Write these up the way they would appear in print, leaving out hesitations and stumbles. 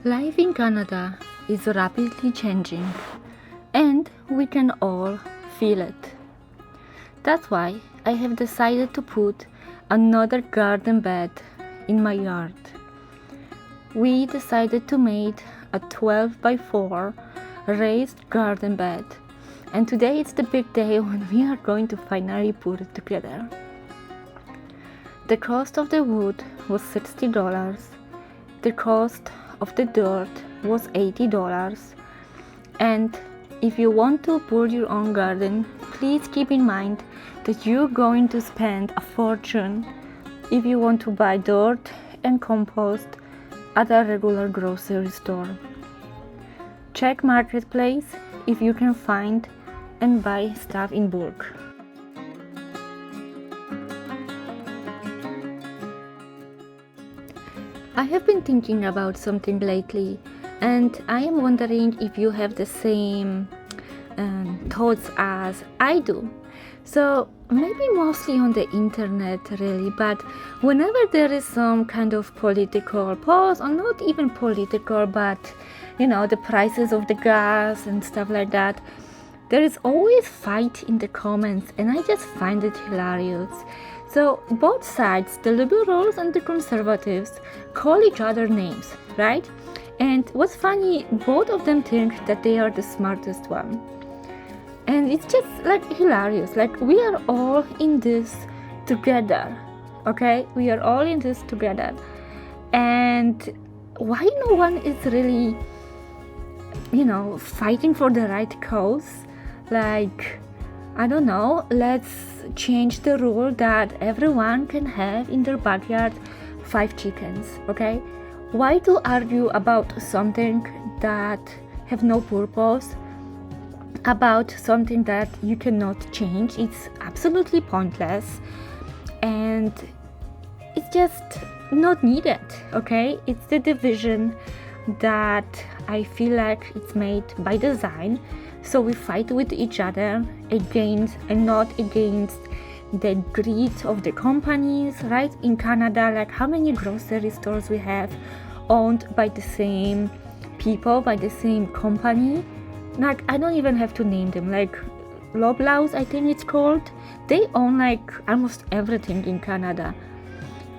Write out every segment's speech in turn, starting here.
Life in Canada is rapidly changing, and we can all feel it. That's why I have decided to put another garden bed in my yard. We decided to make a 12 by 4 raised garden bed, and today is the big day when we are going to finally put it together. The cost of the wood was $60. The cost of the dirt was $80. And if you want to build your own garden, please keep in mind that you're going to spend a fortune if you want to buy dirt and compost at a regular grocery store. Check Marketplace if you can find and buy stuff in bulk. I have been thinking about something lately, and I am wondering if you have the same thoughts as I do. So maybe mostly on the internet really, but whenever there is some kind of political pause, or not even political, but the prices of the gas and stuff like that, there is always fight in the comments, and I just find it hilarious. So both sides, the liberals and the conservatives, call each other names, right? And what's funny, both of them think that they are the smartest one. And it's just like hilarious. Like, we are all in this together, okay? We are all in this together. And why no one is really, fighting for the right cause? Like, I don't know, let's change the rule that everyone can have in their backyard 5 chickens, okay? Why to argue about something that have no purpose, about something that you cannot change? It's absolutely pointless, and it's just not needed, okay? It's the division that I feel like it's made by design. So we fight with each other against and not against the greed of the companies, right? In Canada, like, how many grocery stores we have owned by the same people, by the same company? Like, I don't even have to name them, like Loblaws, I think it's called. They own like almost everything in Canada,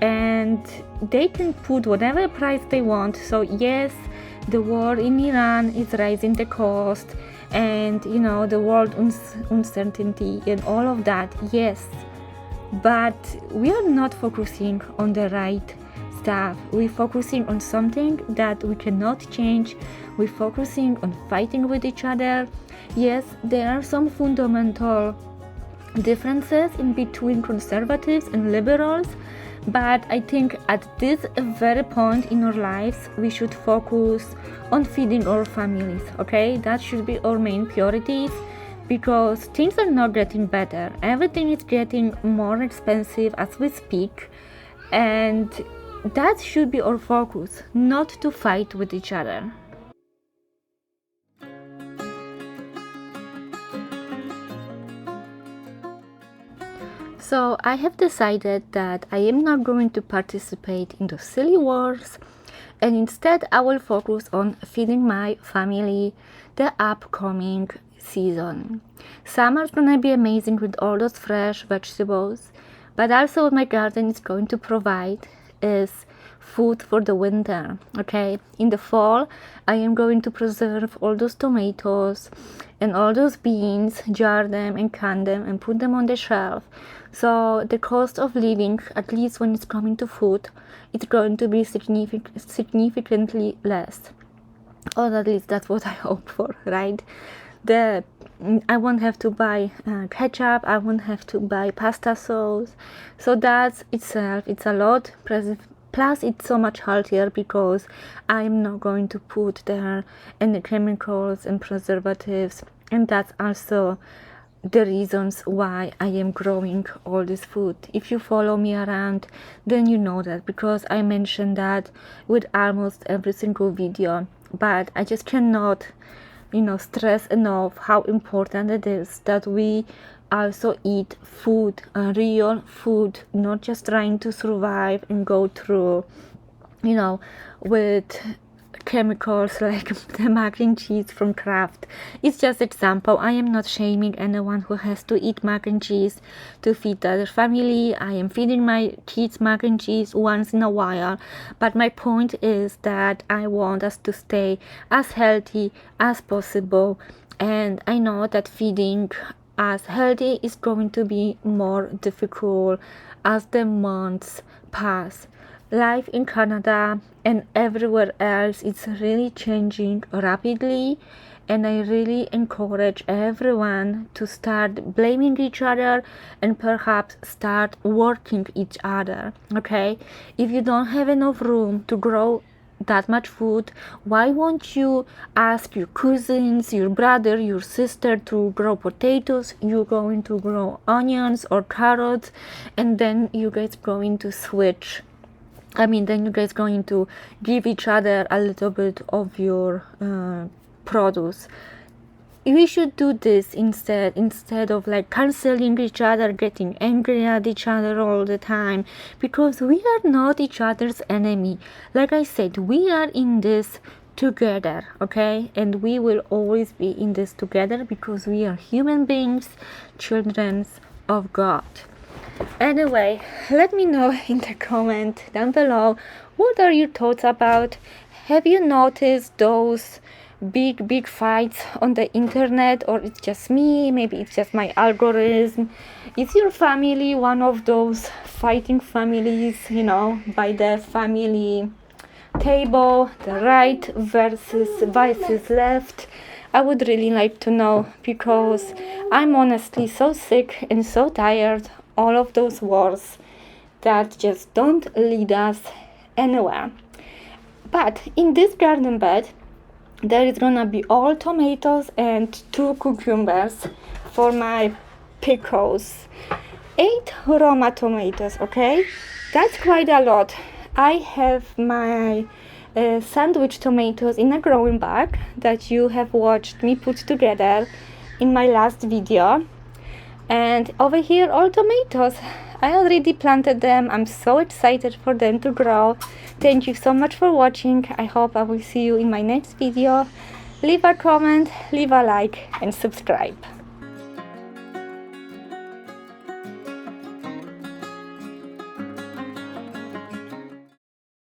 and they can put whatever price they want. So yes, the war in Iran is raising the cost, and the world uncertainty and all of that, yes, but we are not focusing on the right stuff. We're focusing on something that we cannot change. We're focusing on fighting with each other. Yes, there are some fundamental differences in between conservatives and liberals, but I think at this very point in our lives, we should focus on feeding our families, okay? That should be our main priorities, because things are not getting better. Everything is getting more expensive as we speak, and that should be our focus, not to fight with each other. So I have decided that I am not going to participate in the silly wars, and instead I will focus on feeding my family the upcoming season. Summer's gonna be amazing with all those fresh vegetables, but also what my garden is going to provide is food for the winter, okay? In the fall, I am going to preserve all those tomatoes and all those beans, jar them and can them and put them on the shelf. So the cost of living, at least when it's coming to food, it's going to be significantly less. Or at least that's what I hope for, right? I won't have to buy ketchup, I won't have to buy pasta sauce. So that itself, it's a lot. Plus, it's so much healthier because I'm not going to put there any chemicals and preservatives. And that's also the reasons why I am growing all this food. If you follow me around, then you know that, because I mention that with almost every single video. But I just cannot stress enough how important it is that we also eat food, real food, not just trying to survive and go through with chemicals like the mac and cheese from Kraft. It's just example. I am not shaming anyone who has to eat mac and cheese to feed their family. I am feeding my kids mac and cheese once in a while, but my point is that I want us to stay as healthy as possible, and I know that feeding as healthy is going to be more difficult as the months pass. Life in Canada and everywhere else is really changing rapidly, and I really encourage everyone to start blaming each other and perhaps start working each other. Okay, if you don't have enough room to grow that much food, why won't you ask your cousins, your brother, your sister to grow potatoes? You're going to grow onions or carrots, and then you guys going to switch. Then you guys going to give each other a little bit of your produce. We should do this instead of like canceling each other, getting angry at each other all the time, because we are not each other's enemy. Like I said, we are in this together, okay? And we will always be in this together because we are human beings, children of God. Anyway, let me know in the comment down below, what are your thoughts about? Have you noticed those big fights on the internet, or it's just me? Maybe it's just my algorithm. Is your family one of those fighting families, by the family table, the right versus left? I would really like to know, because I'm honestly so sick and so tired all of those wars that just don't lead us anywhere. But in this garden bed, there is gonna be all tomatoes and 2 cucumbers for my pickles. 8 Roma tomatoes, okay? That's quite a lot. I have my sandwich tomatoes in a growing bag that you have watched me put together in my last video. And over here, all tomatoes. I already planted them. I'm so excited for them to grow. Thank you so much for watching. I hope I will see you in my next video. Leave a comment, leave a like, and subscribe.